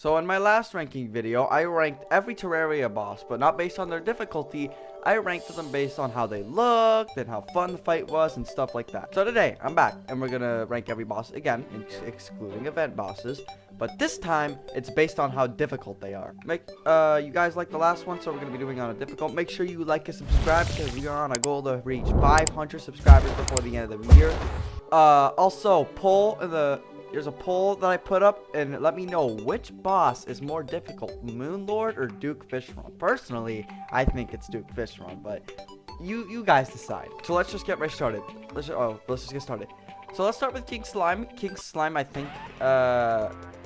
So in my last ranking video, I ranked every Terraria boss, but not based on their difficulty. I ranked them based on how they looked and how fun the fight was and stuff like that. So today, I'm back, and we're gonna rank every boss again, excluding event bosses. But this time, it's based on how difficult they are. You guys like the last one, so we're gonna be doing on a difficult. Make sure you like and subscribe because we are on a goal to reach 500 subscribers before the end of the year. Also, there's a poll that I put up, and let me know which boss is more difficult, Moonlord or Duke Fishron. Personally, I think it's Duke Fishron, but you guys decide. So let's just get right started. Let's just get started. So let's start with King Slime. King Slime, I think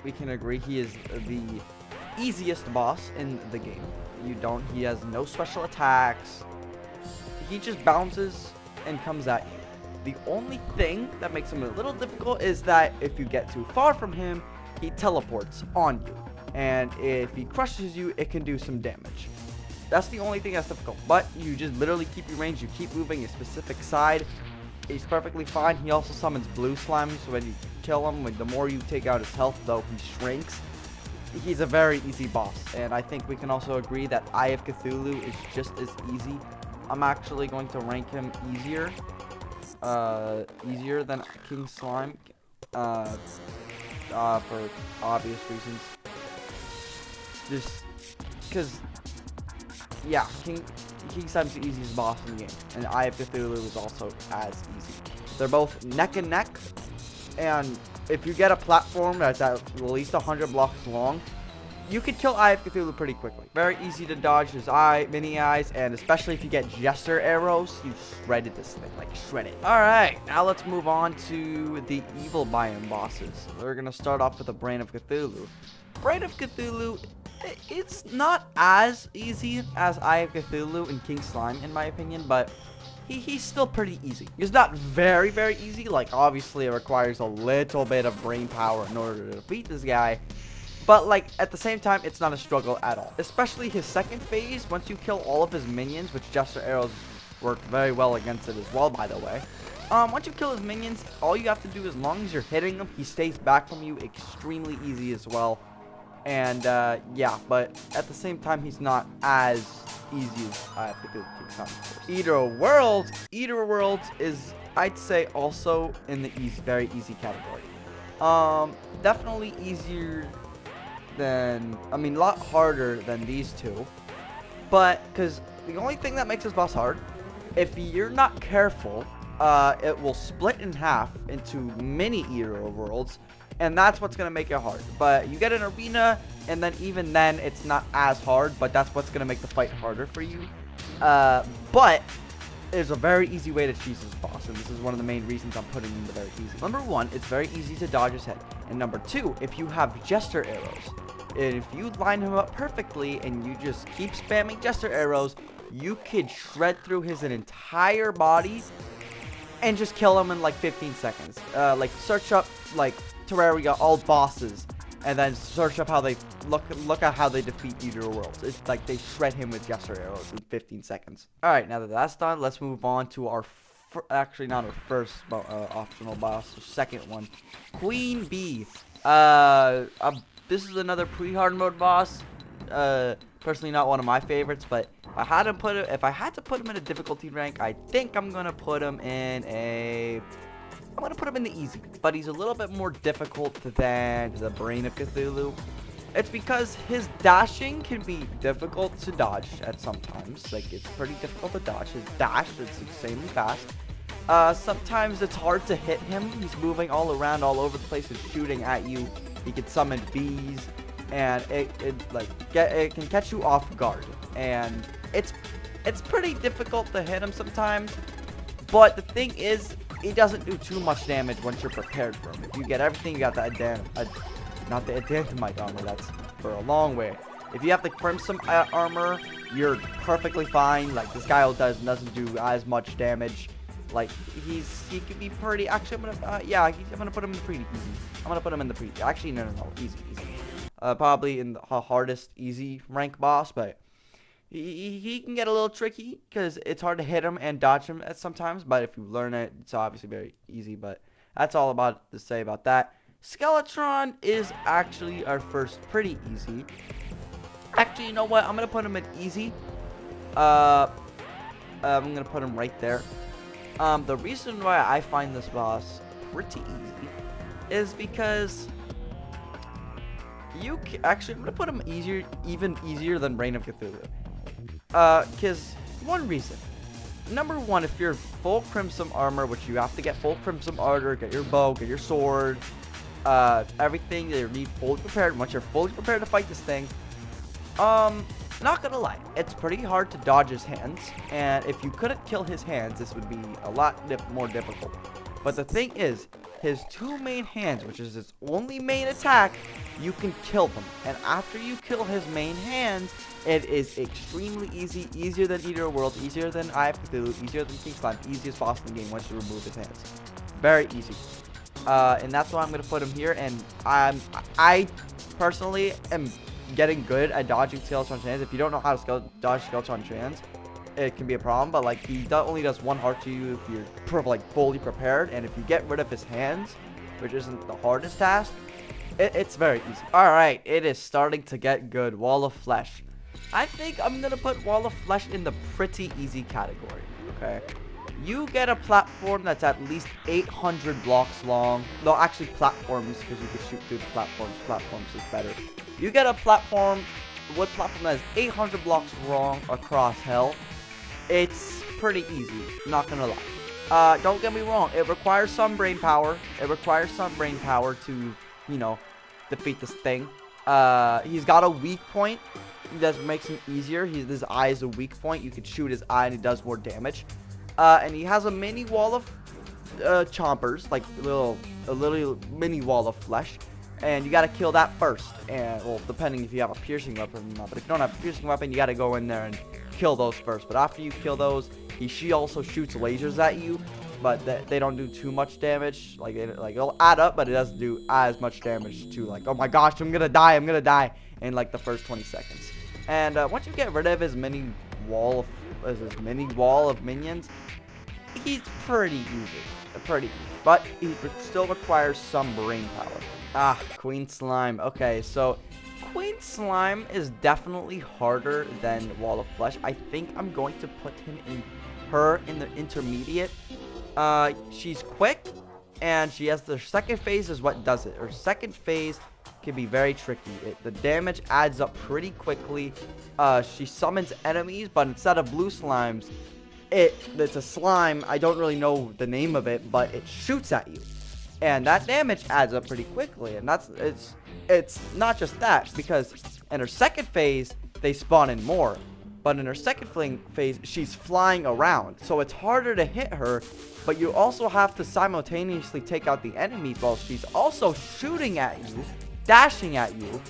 we can agree he is the easiest boss in the game. He has no special attacks. He just bounces and comes at you. The only thing that makes him a little difficult is that if you get too far from him, he teleports on you. And if he crushes you, it can do some damage. That's the only thing that's difficult. But you just literally keep your range. You keep moving a specific side. He's perfectly fine. He also summons blue slime. So when you kill him, the more you take out his health, though, he shrinks. He's a very easy boss. And I think we can also agree that Eye of Cthulhu is just as easy. I'm actually going to rank him easier than King Slime, for obvious reasons. Just because, yeah, King Slime's the easiest boss in the game, and Eye of Cthulhu is also as easy. They're both neck and neck, and if you get a platform that's at least 100 blocks long, you could kill Eye of Cthulhu pretty quickly. Very easy to dodge his mini eyes, and especially if you get Jester arrows, you shredded this thing, like shred it. Alright, now let's move on to the evil biome bosses. We're gonna start off with the Brain of Cthulhu. Brain of Cthulhu, it's not as easy as Eye of Cthulhu and King Slime, in my opinion, but he's still pretty easy. It's not very, very easy. Like, obviously, it requires a little bit of brain power in order to defeat this guy. But, like, at the same time, it's not a struggle at all. Especially his second phase, once you kill all of his minions, which Jester arrows work very well against it as well, by the way. Once you kill his minions, all you have to do, as long as you're hitting him, he stays back from you. Extremely easy as well. And, yeah, but at the same time, he's not as easy as I have to do Eater of Worlds is, I'd say, also in the very easy category. Definitely easier than, a lot harder than these two, but because the only thing that makes this boss hard, if you're not careful, it will split in half into mini Eater of Worlds, and that's what's gonna make it hard. But you get an arena, and then even then it's not as hard, but that's what's gonna make the fight harder for you. But there's a very easy way to cheese this boss, and this is one of the main reasons I'm putting him in the very easy. Number one, it's very easy to dodge his head. And number two, if you have Jester arrows, if you line him up perfectly and you just keep spamming Jester arrows, you could shred through his entire body and just kill him in like 15 seconds. Like, search up like Terraria all bosses, and then search up how they look at how they defeat Eater of Worlds. It's like they shred him with Jester arrows in 15 seconds. Alright, now that that's done, let's move on to our actually not our first optional boss, the second one, Queen Bee. This is another pre-hard mode boss. Personally not one of my favorites, but if I had to put him in a difficulty rank, I think I'm gonna put him in the easy, but he's a little bit more difficult than the Brain of Cthulhu. It's because his dashing can be difficult to dodge at sometimes. Like, it's pretty difficult to dodge. His dash is insanely fast. Sometimes it's hard to hit him. He's moving all around, all over the place, and shooting at you. He can summon bees, and it can catch you off guard. And it's pretty difficult to hit him sometimes. But the thing is, he doesn't do too much damage once you're prepared for him. If you get everything, you got the not the Adamantite armor, that's for a long way. If you have the Crimson armor, you're perfectly fine. Like, this guy doesn't do as much damage. Like, he can be pretty, actually, I'm gonna put him in the pretty easy. I'm gonna put him in the pretty, actually, no, easy. Probably in the hardest easy rank boss, but he can get a little tricky because it's hard to hit him and dodge him at sometimes, but if you learn it, it's obviously very easy. But that's all about to say about that. Skeletron is actually our first pretty easy. Actually, you know what? I'm gonna put him at easy. I'm gonna put him right there. The reason why I find this boss pretty easy is because actually, I'm gonna put him even easier than Reign of Cthulhu. Cause one reason. Number one, if you're full Crimson Armor, which you have to get full Crimson Armor, get your bow, get your sword, everything that you need fully prepared. Once you're fully prepared to fight this thing, not gonna lie, it's pretty hard to dodge his hands, and if you couldn't kill his hands, this would be a lot more difficult. But the thing is, his two main hands, which is his only main attack, you can kill them. And after you kill his main hands, it is extremely easy, easier than Eater of Worlds, easier than Eye of Cthulhu, easier than King Slime, easiest boss in the game once you remove his hands. Very easy. And that's why I'm gonna put him here. And I personally am getting good at dodging Skeletron hands. If you don't know how to dodge Skeletron hands, it can be a problem. But like, he only does one heart to you if you're like fully prepared, and if you get rid of his hands, which isn't the hardest task, it's very easy. All right, it is starting to get good. Wall of Flesh. I think I'm gonna put Wall of Flesh in the pretty easy category. Okay, you get a platform that's at least 800 blocks long. No, actually platforms, because you can shoot through the platforms. Platforms is better. You get a platform, wood platform that is 800 blocks long across hell. It's pretty easy, not gonna lie. Don't get me wrong, it requires some brain power. It requires some brain power to, you know, defeat this thing. He's got a weak point. That makes him easier. His eye is a weak point. You can shoot his eye and it does more damage. And he has a mini wall of chompers, like a little mini wall of flesh. And you gotta kill that first. And, well, depending if you have a piercing weapon or not. But if you don't have a piercing weapon, you gotta go in there and kill those first. But after you kill those, she also shoots lasers at you. But they don't do too much damage. Like it'll add up, but it doesn't do as much damage to, like, oh my gosh, I'm gonna die in like the first 20 seconds. And once you get rid of his mini wall of minions, he's pretty easy. But he still requires some brain power. Queen Slime. Okay, so Queen Slime is definitely harder than Wall of Flesh. I think I'm going to put her in the intermediate. She's quick, and she has the second phase is what does it. Her second phase can be very tricky. The damage adds up pretty quickly. She summons enemies, but instead of blue slimes, it's a slime. I don't really know the name of it, but it shoots at you, and that damage adds up pretty quickly. And it's not just that, because in her second phase they spawn in more. But in her second phase, she's flying around. So it's harder to hit her, but you also have to simultaneously take out the enemies while she's also shooting at you, dashing at you.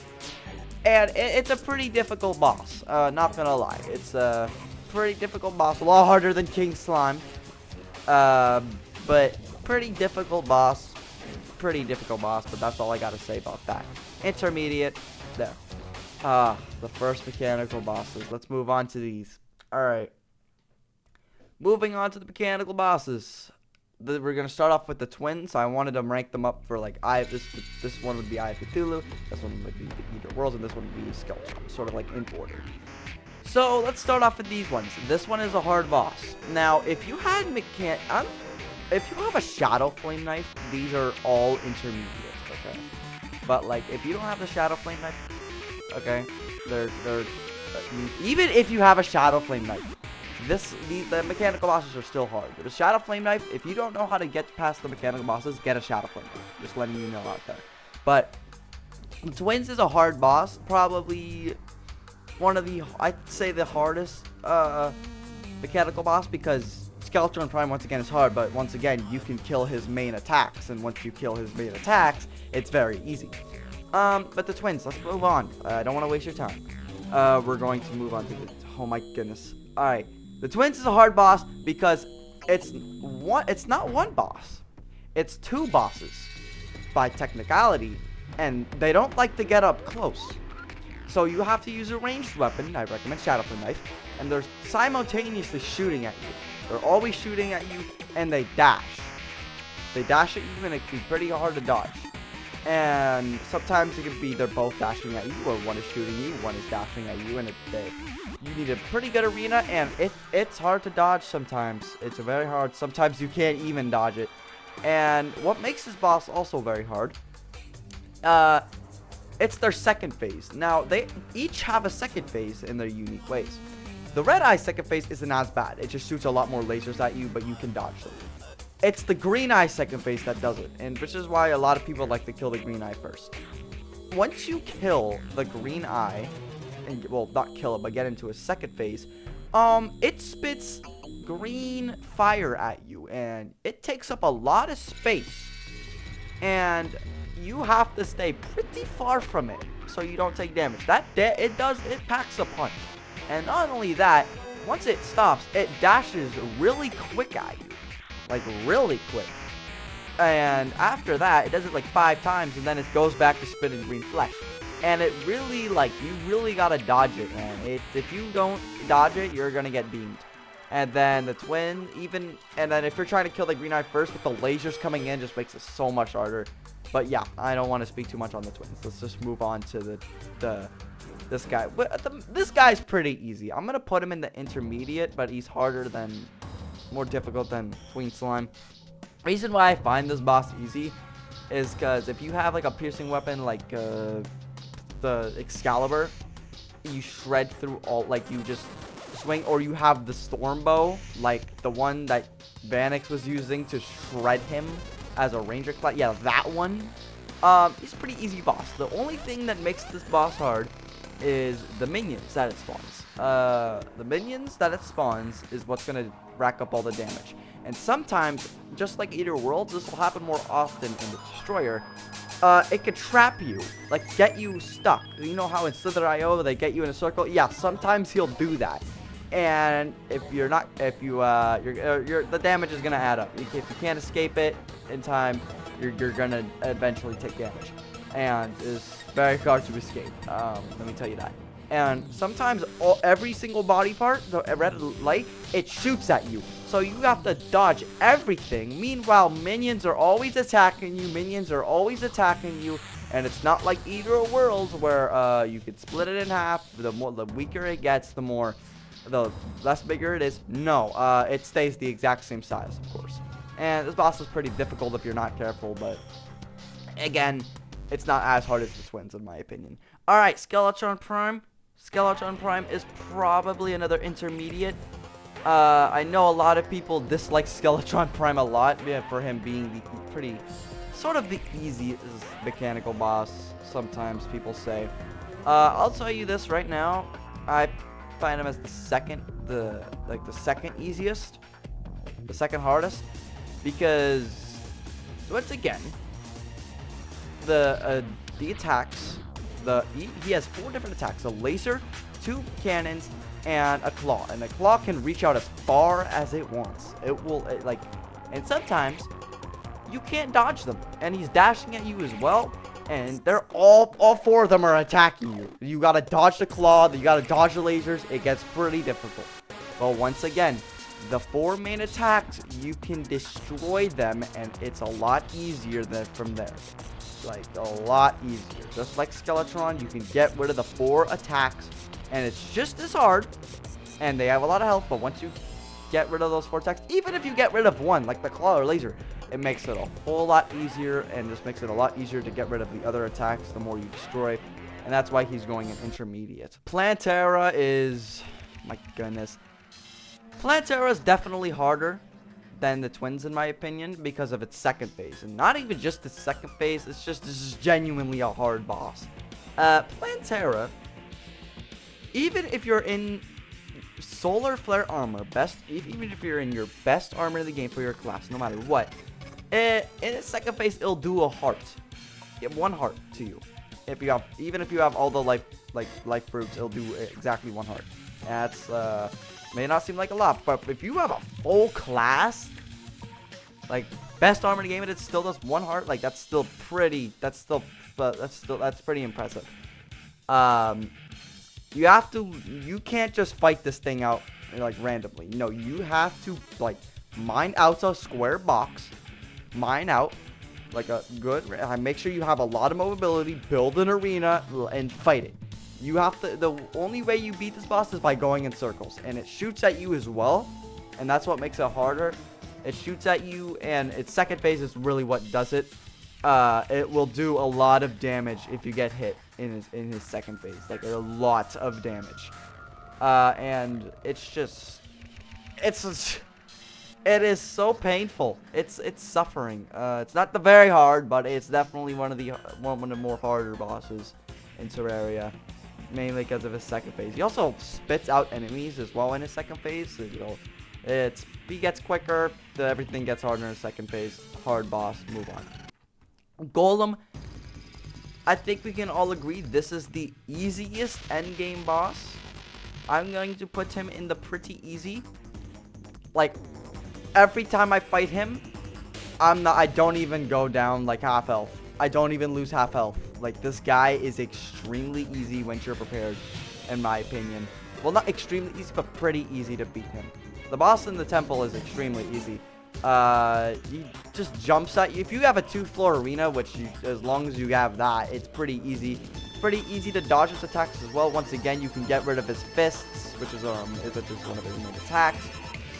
And it's a pretty difficult boss, not gonna lie. It's a pretty difficult boss, a lot harder than King Slime. But pretty difficult boss, but that's all I gotta say about that. Intermediate, there. The first mechanical bosses. Let's move on to these. Alright. Moving on to the mechanical bosses. We're going to start off with the twins. I wanted to rank them up for, like, this one would be Eye of Cthulhu, this one would be the Eater of Worlds, and this one would be Skeletron. Sort of like in order. So, let's start off with these ones. This one is a hard boss. Now, if you had if you have a Shadow Flame Knife, these are all intermediate, okay? But, like, if you don't have the Shadow Flame Knife, okay, they're even if you have a Shadow Flame Knife, the mechanical bosses are still hard. The Shadow Flame Knife, if you don't know how to get past the mechanical bosses, get a Shadow Flame Knife. Just letting you know out there. But Twins is a hard boss, probably one of the, I'd say, the hardest mechanical boss, because Skeletron Prime once again is hard, but once again you can kill his main attacks, and once you kill his main attacks, it's very easy. But the Twins, let's move on. I don't want to waste your time. We're going to move on to the, oh my goodness. Alright, the Twins is a hard boss because it's not one boss. It's two bosses by technicality, and they don't like to get up close. So you have to use a ranged weapon. I recommend Shadow Flame Knife, and they're simultaneously shooting at you. They're always shooting at you, and they dash. They dash at you, and it can be pretty hard to dodge. And sometimes it can be they're both dashing at you, or one is shooting you, one is dashing at you, and you need a pretty good arena, and it's hard to dodge sometimes. It's very hard. Sometimes you can't even dodge it. And what makes this boss also very hard, it's their second phase. Now, they each have a second phase in their unique ways. The red eye second phase isn't as bad. It just shoots a lot more lasers at you, but you can dodge them. It's the green eye second phase that does it, and which is why a lot of people like to kill the green eye first. Once you kill the green eye, and well, not kill it, but get into a second phase, it spits green fire at you, and it takes up a lot of space, and you have to stay pretty far from it so you don't take damage. It packs a punch, and not only that, once it stops, it dashes really quick at you. Like, really quick. And after that, it does it like 5 times, and then it goes back to spitting green flesh. And it really, like, you really gotta dodge it, man. If you don't dodge it, you're gonna get beamed. And then the twin, and then if you're trying to kill the green eye first with the lasers coming in, just makes it so much harder. But yeah, I don't want to speak too much on the twins. Let's just move on to this guy. This guy's pretty easy. I'm gonna put him in the intermediate, but he's more difficult than Tween Slime. Reason why I find this boss easy is because if you have like a piercing weapon like the Excalibur, you shred through all, like you just swing, or you have the storm bow, like the one that Vanix was using to shred him as a ranger class. Yeah, that one. He's a pretty easy boss. The only thing that makes this boss hard is the minions that it spawns. The minions that it spawns is what's gonna rack up all the damage. And sometimes, just like Eater Worlds, this will happen more often in the Destroyer. It could trap you, like get you stuck. You know how in Slither.io they get you in a circle? Yeah, sometimes he'll do that. And the damage is gonna add up. If you can't escape it in time, you're gonna eventually take damage, and it's very hard to escape. Let me tell you that. And sometimes every single body part, the red light, it shoots at you. So you have to dodge everything. Meanwhile, minions are always attacking you. And it's not like Eater Worlds where you could split it in half. The weaker it gets, the less bigger it is. No, it stays the exact same size, of course. And this boss is pretty difficult if you're not careful, but again, it's not as hard as the twins, in my opinion. Alright, Skeletron Prime. Skeletron Prime is probably another intermediate. I know a lot of people dislike Skeletron Prime a lot, for him being sort of the easiest mechanical boss, sometimes people say. I'll tell you this right now, I find him as the second easiest, the second hardest, because once again, the attacks, he has 4 different attacks: a laser, 2 cannons, and a claw. And the claw can reach out as far as it wants. And sometimes you can't dodge them, and he's dashing at you as well. And they're all 4 of them are attacking you. You gotta dodge the claw, you gotta dodge the lasers. It gets pretty difficult. But once again, the 4 main attacks, you can destroy them, and it's a lot easier than from there. Like, a lot easier. Just like Skeletron, you can get rid of the 4 attacks, and it's just as hard, and they have a lot of health. But once you get rid of those 4 attacks, even if you get rid of one, like the claw or laser, it makes it a whole lot easier, and just makes it a lot easier to get rid of the other attacks the more you destroy. And that's why he's going in intermediate. Plantera is, my goodness, Plantera is definitely harder than the twins, in my opinion, because of its second phase. And not even just the second phase, this is genuinely a hard boss. Plantera, even if you're in solar flare armor, even if you're in your best armor in the game for your class, no matter what, in its second phase, it'll do a heart. Give 1 heart to you. Even if you have all the life fruits, it'll do exactly 1 heart. That's may not seem like a lot, but if you have a full class, like best armor in the game, and it still does 1 heart, like that's pretty impressive. You can't just fight this thing out like randomly. No, you have to like mine out a square box, mine out, like a good, make sure you have a lot of mobility, build an arena, and fight it. You have to, the only way you beat this boss is by going in circles, and it shoots at you as well, and that's what makes it harder. It shoots at you, and its second phase is really what does it. It will do a lot of damage if you get hit in his second phase, like a lot of damage. And it's just, it is so painful. It's suffering. It's not the very hard, but it's definitely one of the more harder bosses in Terraria, mainly because of his second phase. He also spits out enemies as well in his second phase. So, you know, he gets quicker. Everything gets harder in his second phase. Hard boss. Move on. Golem. I think we can all agree this is the easiest endgame boss. I'm going to put him in the pretty easy. Like, every time I fight him, I don't even go down like half health. I don't even lose half health. Like, this guy is extremely easy once you're prepared, in my opinion. Well, not extremely easy, but pretty easy to beat him. The boss in the temple is extremely easy. He just jumps at you. If you have a 2-floor arena, which as long as you have that, it's pretty easy. Pretty easy to dodge his attacks as well. Once again, you can get rid of his fists, which is one of his main attacks.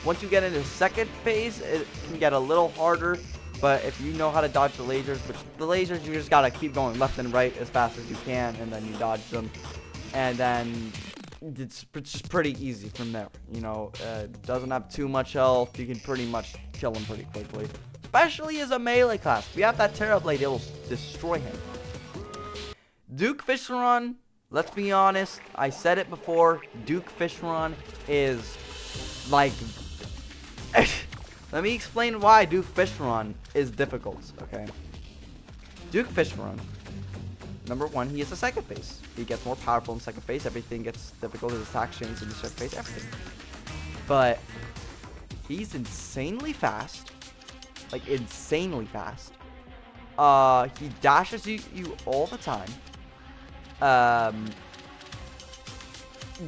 Once you get into the second phase, it can get a little harder. But if you know how to dodge the lasers, which the lasers, you just gotta keep going left and right as fast as you can, and then you dodge them. And then it's just pretty easy from there. You know, doesn't have too much health. You can pretty much kill him pretty quickly. Especially as a melee class. If you have that Terra Blade, it will destroy him. Duke Fishron, let's be honest. I said it before. Duke Fishron is like... Let me explain why Duke Fishron is difficult, okay? Duke Fishron, number one, he is a second phase. He gets more powerful in second phase. Everything gets difficult. His attack changes in the second phase. Everything. But he's insanely fast. Like, insanely fast. He dashes you all the time.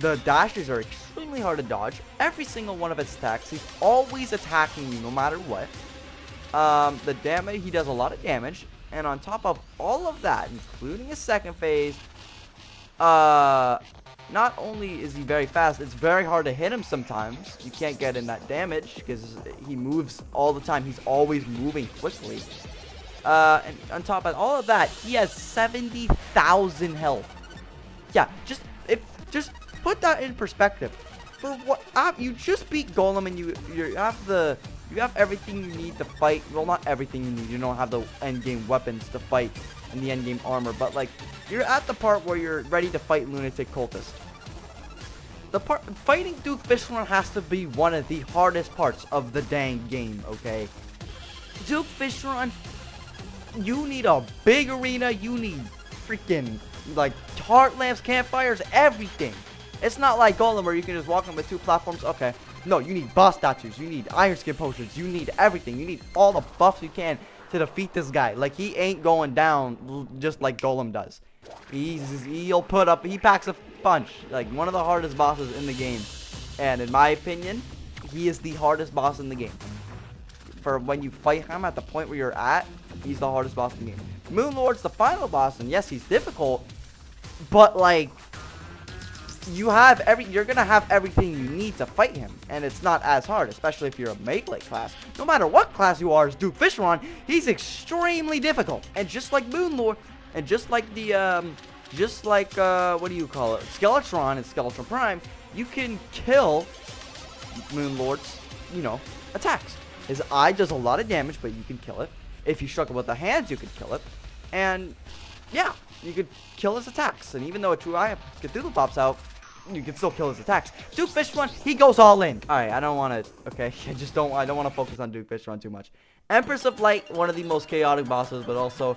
The dashes are extremely hard to dodge. Every single one of his attacks, he's always attacking you no matter what. The damage, he does a lot of damage. And on top of all of that, including his second phase, not only is he very fast, it's very hard to hit him sometimes. You can't get in that damage because he moves all the time. He's always moving quickly. And on top of all of that, he has 70,000 health. Yeah, just put that in perspective. For what you just beat Golem, and you have everything you need to fight. Well, not everything you need. You don't have the endgame weapons to fight and the endgame armor, but like you're at the part where you're ready to fight Lunatic Cultist. Fighting Duke Fishron has to be one of the hardest parts of the dang game. Okay, Duke Fishron, you need a big arena. You need freaking like heart lamps, campfires, everything. It's not like Golem where you can just walk on with 2 platforms. Okay. No, you need boss statues. You need iron skin potions. You need everything. You need all the buffs you can to defeat this guy. Like, he ain't going down just like Golem does. He packs a punch. Like, one of the hardest bosses in the game. And in my opinion, he is the hardest boss in the game. For when you fight him at the point where you're at, he's the hardest boss in the game. Moonlord's the final boss, and yes, he's difficult. But, like, you're gonna have everything you need to fight him, and it's not as hard, especially if you're a melee class. No matter what class you are as Duke Fishron, he's extremely difficult. And just like Moonlord, and just like the what do you call it, Skeletron and Skeletron Prime, you can kill Moonlord's, you know, attacks. His eye does a lot of damage, but you can kill it. If you struggle with the hands, you can kill it. And yeah, you could kill his attacks. And even though a true eye of Cthulhu pops out, you can still kill his attacks. Duke Fishron, he goes all in. Alright, I don't want to, okay, I don't want to focus on Duke Fishron too much. Empress of Light, one of the most chaotic bosses, but also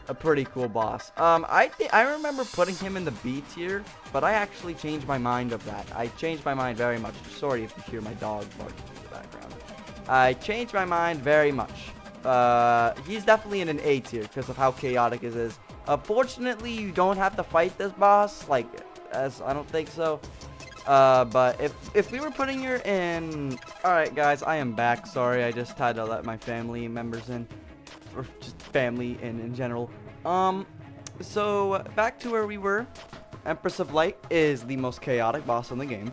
a pretty cool boss. I remember putting him in the B tier, but I actually changed my mind of that. I changed my mind very much. Sorry if you hear my dog barking in the background. I changed my mind very much. He's definitely in an A tier because of how chaotic it is. Fortunately, you don't have to fight this boss, like, as I don't think so. But if we were putting her in... Alright, guys, I am back. Sorry, I just had to let my family members in. or just family and in general. So back to where we were. Empress of Light is the most chaotic boss in the game.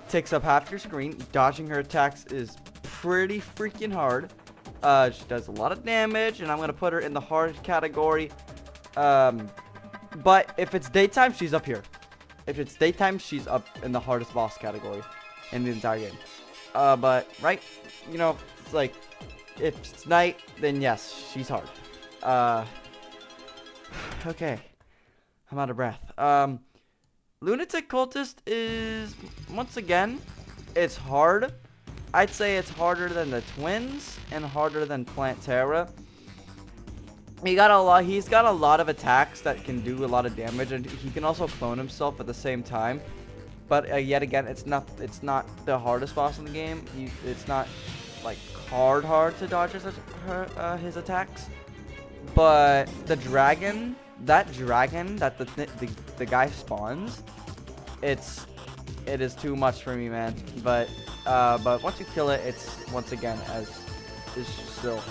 Takes up half your screen. Dodging her attacks is pretty freaking hard. She does a lot of damage, and I'm gonna put her in the hard category. But if it's daytime, she's up here. If it's daytime, she's up in the hardest boss category in the entire game. But right, you know, it's like if it's night, then yes, she's hard. Okay, I'm out of breath. Lunatic Cultist is, once again, it's hard. I'd say it's harder than the twins and harder than Plantera. He's got a lot of attacks that can do a lot of damage, and he can also clone himself at the same time. But yet again, it's not the hardest boss in the game. It's not like hard to dodge his attacks. But the dragon that the guy spawns, it is too much for me, man. But once you kill it, it's once again is still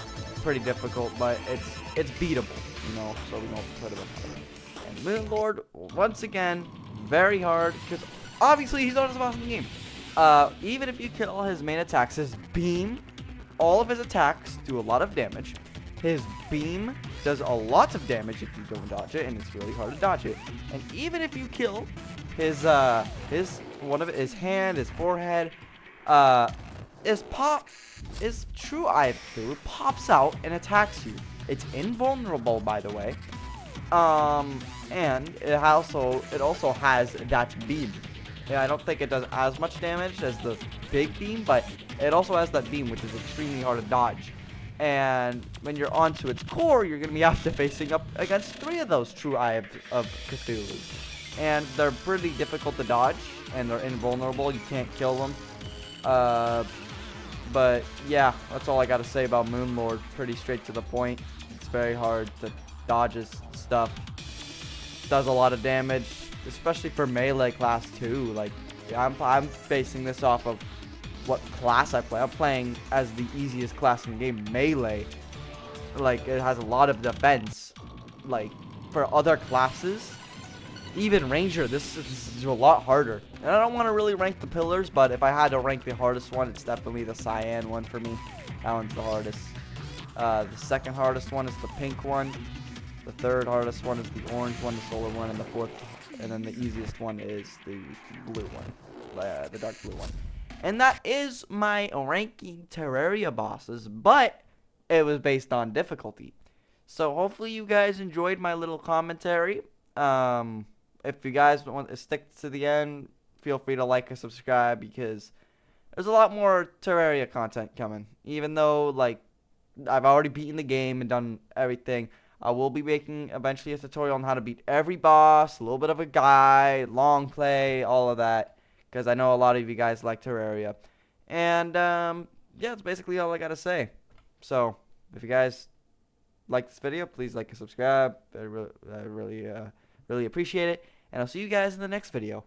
pretty difficult, but it's beatable, you know. So we don't put it up. And Moonlord, once again, very hard because obviously he's not as boss in the game. Even if you kill all his main attacks, his beam, all of his attacks do a lot of damage. His beam does a lot of damage if you don't dodge it, and it's really hard to dodge it. And even if you kill his his hand, his forehead, his true eye of Cthulhu pops out and attacks you. It's invulnerable, by the way. And it also has that beam. Yeah, I don't think it does as much damage as the big beam, but it also has that beam, which is extremely hard to dodge. And when you're onto its core, you're going to be after facing up against 3 of those true eye of Cthulhu. And they're pretty difficult to dodge, and they're invulnerable. You can't kill them. But yeah, that's all I got to say about Moonlord. Pretty straight to the point. It's very hard to dodge his stuff. Does a lot of damage, especially for melee class too. Like, I'm basing this off of what class I play. I'm playing as the easiest class in the game, melee. Like, it has a lot of defense. Like, for other classes, even ranger, this is a lot harder. And I don't want to really rank the pillars, but if I had to rank the hardest one, it's definitely the cyan one for me. That one's the hardest. The second hardest one is the pink one. The third hardest one is the orange one, the solar one, and the fourth, and then the easiest one is the blue one, the dark blue one. And that is my ranking Terraria bosses, but it was based on difficulty. So hopefully you guys enjoyed my little commentary. If you guys want to stick to the end, feel free to like and subscribe, because there's a lot more Terraria content coming. Even though, like, I've already beaten the game and done everything, I will be making eventually a tutorial on how to beat every boss, a little bit of a guide, long play, all of that, because I know a lot of you guys like Terraria. And yeah, that's basically all I gotta say. So if you guys like this video, please like and subscribe. I really appreciate it, and I'll see you guys in the next video.